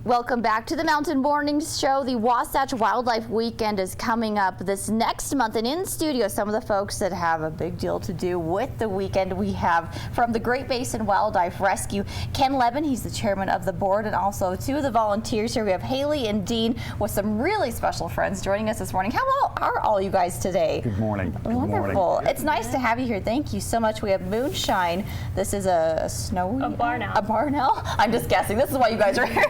Welcome back to the Mountain Morning Show. The Wasatch Wildlife Weekend is coming up this next month, and in studio, some of the folks that have a big deal to do with the weekend. We have from the Great Basin Wildlife Rescue, Ken Levin, he's the chairman of the board, and also two of the volunteers here. We have Haley and Dean with some really special friends joining us this morning. How are all you guys today? Good morning. Wonderful. Good morning. It's nice to have you here. Thank you so much. We have moonshine. This is a snowy? A barn owl. A barn owl? I'm just guessing. This is why you guys are here.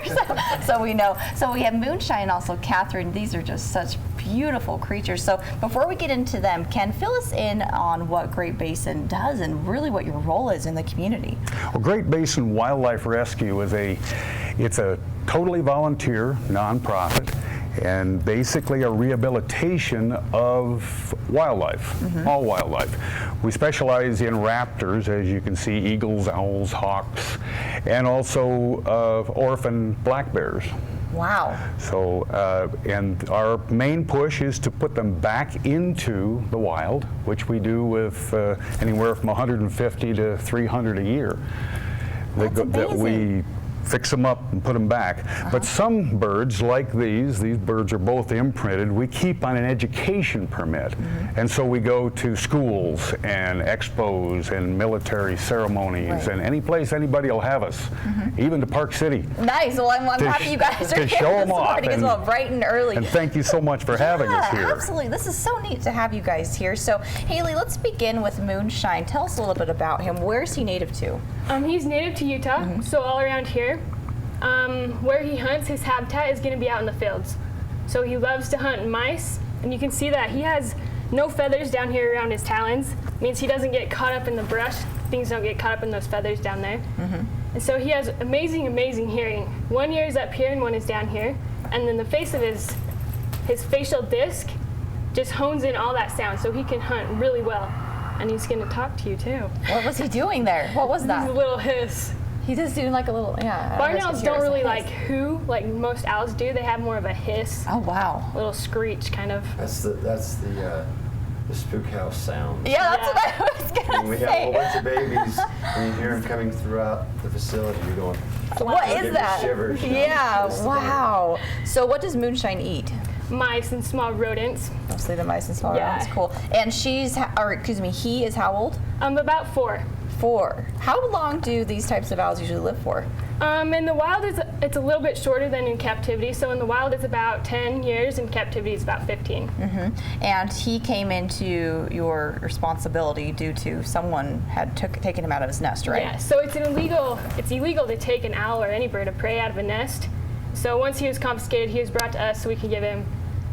So we know. So we have moonshine and also Catherine. These are just such beautiful creatures. So before we get into them, Ken, fill us in on what Great Basin does and really what your role is in the community. Well, Great Basin Wildlife Rescue is a totally volunteer nonprofit, and basically a rehabilitation of wildlife, all wildlife. We specialize in raptors, as you can see, eagles, owls, hawks, and also orphan black bears. Wow. So, and our main push is to put them back into the wild, which we do with anywhere from 150 to 300 a year. That we fix them up and put them back. But some birds, like these birds are both imprinted, we keep on an education permit. And so we go to schools and expos and military ceremonies and any place anybody will have us, even to Park City. Nice. Well, I'm happy you guys are to here show this them off morning as well, bright and early. And thank you so much for having us here. Absolutely. This is so neat to have you guys here. So, Haley, let's begin with Moonshine. Tell us a little bit about him. Where's he native to? He's native to Utah, so all around here. Where he hunts, his habitat is going to be out in the fields. So he loves to hunt mice, and you can see that he has no feathers down here around his talons. Means he doesn't get caught up in the brush. Things don't get caught up in those feathers down there. And so he has amazing, amazing hearing. One ear is up here and one is down here. And then the face of his facial disc just hones in all that sound, so he can hunt really well. And he's going to talk to you too. What was he doing there? What was that? A little hiss. He just doing like a little, yeah. Barn owls don't really like who, like most owls do. They have more of a hiss. Oh, wow. A little screech, kind of. That's the spook house sound. Yeah, that's what I was When going we to have a say. whole bunch of babies, and you hear them coming throughout the facility, you're going, What Give is me that? shivers, you know? Yeah, It's the wow. So what does Moonshine eat? Mice and small rodents. Mostly the mice and small Yeah. rodents. Cool. And he is how old? About 4. 4. How long do these types of owls usually live for? In the wild, it's a little bit shorter than in captivity. So in the wild, it's about 10 years. In captivity, it's about 15. And he came into your responsibility due to someone had taken him out of his nest, right? Yeah. So it's illegal to take an owl or any bird of prey out of a nest. So once he was confiscated, he was brought to us so we could give him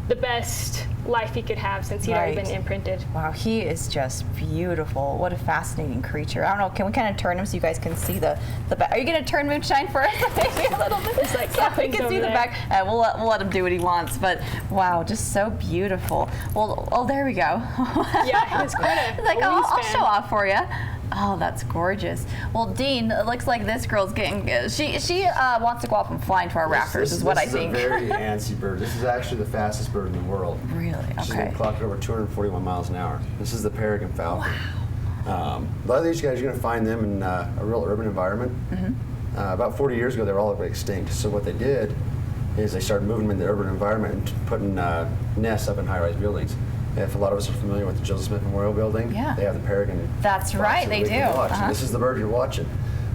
the best life he could have since he'd already been imprinted. Wow, he is just beautiful. What a fascinating creature. I don't know, can we kind of turn him so you guys can see the back? Are you going to turn Moonshine for us? Maybe a little bit. It's like so we can see the back. We'll let him do what he wants, but wow, just so beautiful. Well, oh, there we go. Yeah, it's quite a like, I'll wingspan. show off for you. Oh, that's gorgeous. Well, Dean, it looks like this girl's getting, she wants to go off and fly into our rafters, is what I think. This is a very antsy bird. This is actually the fastest bird in the world. Really? She's Okay. been clocked over 241 miles an hour. This is the peregrine falcon. Wow. A lot of these guys, you're going to find them in a real urban environment. About 40 years ago, they were all extinct. So what they did is they started moving them into the urban environment and putting nests up in high-rise buildings. If a lot of us are familiar with the Joseph Smith Memorial Building, they have the peregrine. That's right, they do. And this is the bird you're watching.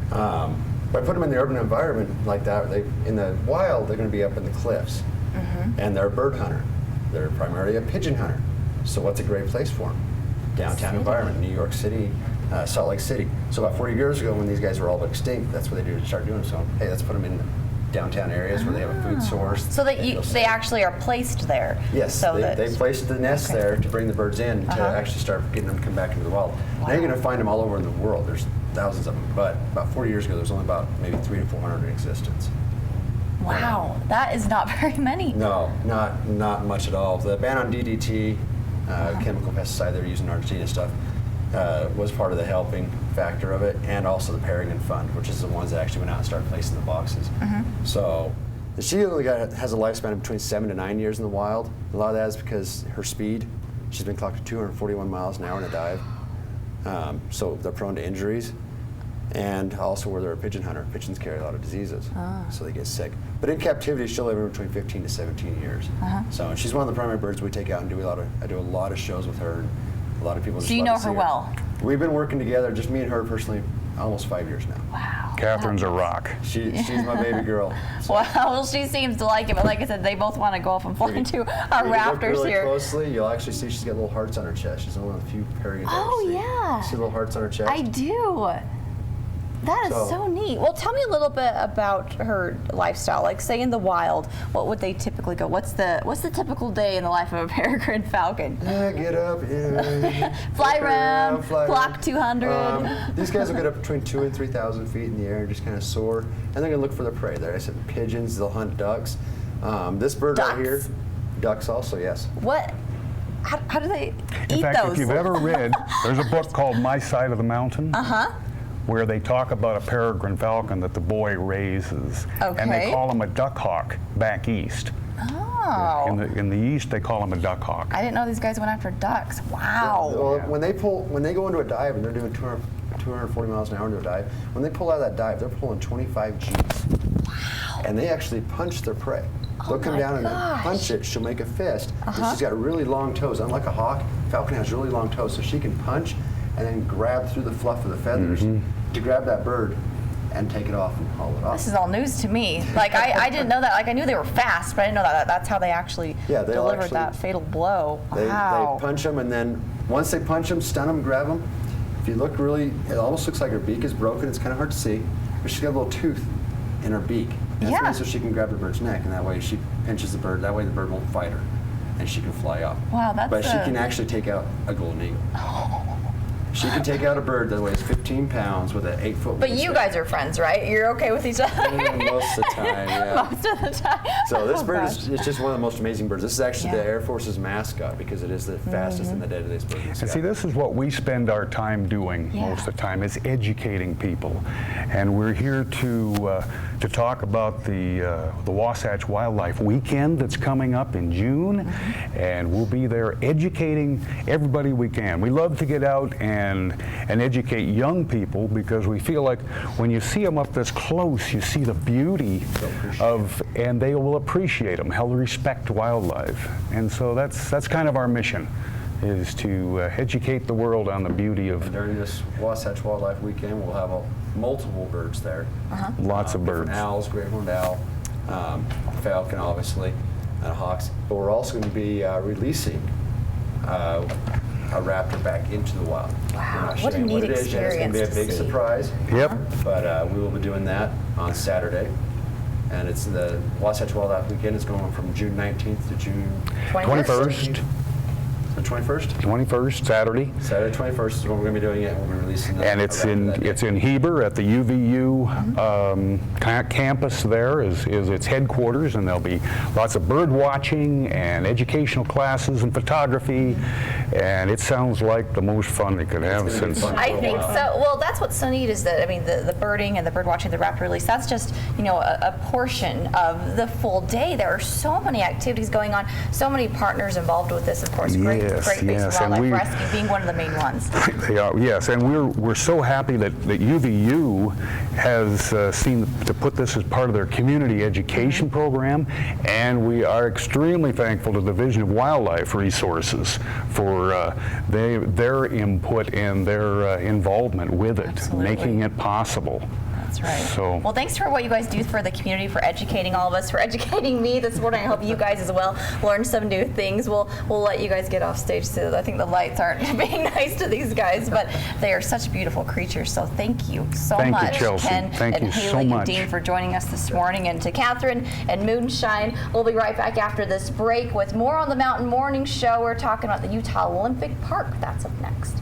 By putting them in the urban environment like that, in the wild, they're going to be up in the cliffs. And they're a bird hunter. They're primarily a pigeon hunter. So what's a great place for them? Downtown environment, New York City, Salt Lake City. So about 40 years ago, when these guys were all extinct, that's what they start doing. So hey, let's put them in downtown areas where they have a food source. So that they actually are placed there. Yes, so they placed the nest there to bring the birds in to actually start getting them to come back into the wild. Now you're going to find them all over in the world. There's thousands of them, but about 40 years ago, there was only about maybe 300 to 400 in existence. Wow, that is not very many. No, not much at all. The ban on DDT, chemical pesticide they're using in Argentina stuff, was part of the helping factor of it, and also the Peregrine Fund, which is the ones that actually went out and started placing the boxes. So the she-eagle has a lifespan of between 7 to 9 years in the wild. A lot of that is because her speed. She's been clocked at 241 miles an hour in a dive. So they're prone to injuries. and also where they're a pigeon hunter. Pigeons carry a lot of diseases, so they get sick. But in captivity, she'll live between 15 to 17 years. So and she's one of the primary birds we take out and I do a lot of shows with her, and a lot of people just So you love know to see her well? We've been working together, just me and her personally, almost 5 years now. Wow. Catherine's a rock. She's my baby girl. So. Well, she seems to like it, but like I said, they both want to go off and fly into our If you rafters look really here. closely, you'll actually see she's got little hearts on her chest. She's one of the few peregrines. Oh, yeah. See little hearts on her chest? I do. That is so neat. Well, tell me a little bit about her lifestyle. Like, say in the wild, what would they typically go? What's the typical day in the life of a peregrine falcon? Yeah, get up, Fly around, fly clock around. 200. These guys will get up between 2,000 and 3,000 feet in the air and just kind of soar, and they're gonna look for their prey. There, I said pigeons. They'll hunt ducks. This bird right here, Ducks? ducks also, yes. What? How do they In eat fact, those? if you've ever read, there's a book called My Side of the Mountain. Where they talk about a peregrine falcon that the boy raises. And they Okay. call him a duck hawk back east. Oh. In the east, they call him a duck hawk. I didn't know these guys went after ducks. Wow. Well, when they go into a dive and they're doing 240 miles an hour into a dive, when they pull out of that dive, they're pulling 25 Gs. Wow. And they actually punch their prey. They'll come my down and gosh. punch it. She'll make a fist. And she's got really long toes. Unlike a hawk, falcon has really long toes, so she can punch and then grab through the fluff of the feathers to grab that bird and take it off and haul it off. This is all news to me. Like, I didn't know that. Like, I knew they were fast, but I didn't know that that's how they actually Yeah, they'll delivered actually- that fatal blow. They Wow. punch them, and then once they punch them, stun them, grab them. If you look really, it almost looks like her beak is broken. It's kind of hard to see, but she's got a little tooth in her beak. And Yeah. that's so she can grab the bird's neck, and that way she pinches the bird. That way the bird won't fight her, and she can fly off. Wow, that's But she can actually take out a golden eagle. She can take out a bird that weighs 15 pounds with an 8-foot. But you guys are friends, right? You're okay with each other? Most of the time, yeah. Most of the time. So this Oh, bird gosh. is it's just one of the most amazing birds. This is actually Yeah. the Air Force's mascot because it is the fastest and the deadliest bird in the And sky. see, this is what we spend our time doing Yeah. most of the time, is educating people. And we're here to talk about the Wasatch Wildlife Weekend that's coming up in June. And we'll be there educating everybody we can. We love to get out and educate young people because we feel like when you see them up this close, you see the beauty of, and they will appreciate them, how they respect wildlife. And so that's kind of our mission, is to educate the world on the beauty of During this Wasatch Wildlife Weekend, we'll have multiple birds there. lots of birds. Different owls, great horned owl, falcon, obviously, and hawks. But we're also going to be releasing a raptor back into the wild. Wow, We're not what a sharing neat it is yet. It's going to be a experience to big see. surprise. Yep. But we will be doing that on Saturday. And it's the Wasatch Wildlife Weekend. It's going from June 19th to June 21st. the 21st. 21st, Saturday. Saturday 21st is when we're going to be doing it. We'll be releasing And it's in Heber at the UVU campus. There is its headquarters, and there'll be lots of bird watching and educational classes and photography, and it sounds like the most fun they could have gonna be since. fun. I think so. Well, that's what's so neat is that, I mean, the birding and the bird watching, the raptor release, that's just, you know, a portion of the full day. There are so many activities going on, so many partners involved with this, of course. Great Yes, Basin yes, and Wildlife we- Rescue being one of the main ones. They are, yes, and we're so happy that UVU has seen to put this as part of their community education program, and we are extremely thankful to the Division of Wildlife Resources for their input and their involvement with it, Absolutely. making it possible. That's right. So- Well, thanks for what you guys do for the community, for educating all of us, for educating me this morning. I hope you guys as well learn some new things. We'll let you guys get off stage so I think the lights aren't being nice to these guys, but they are such beautiful creatures. So thank you so Thank you, much, Chelsea. Ken Thank and you so Haley and much. Dean, for joining us this morning, and to Catherine and Moonshine. We'll be right back after this break with more on the Mountain Morning Show. We're talking about the Utah Olympic Park. That's up next.